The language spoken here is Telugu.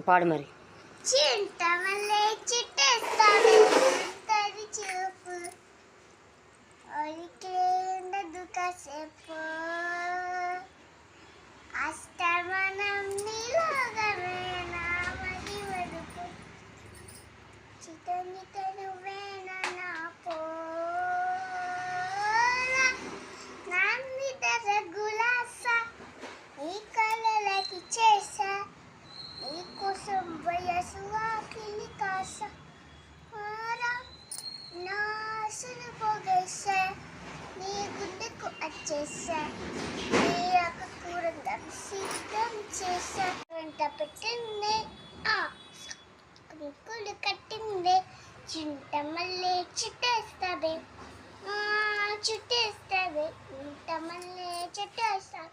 పాడు మరి. చింతమల్లే చిట్టేస్తావే తడి చూపు ఒలికేండదు కాసేపు అష్టమనం నీలోగమే నామది వడుపు చితనిత నువ్వేన నాకు నాన్నిత రగులాస ఈ కలలకి చేసా నీకోసం వయసు వాకిలి కాస నా ఆశలు పోగేసా నీ గుడ్డకు వచ్చేసా నీ అక్క కూర సిద్ధం చేసా వెంట పెట్టింది కులు కట్టింది చింత మళ్ళీ చుట్టేస్తావే చుట్టేస్తావే చింత మళ్ళీ చుట్టేస్తా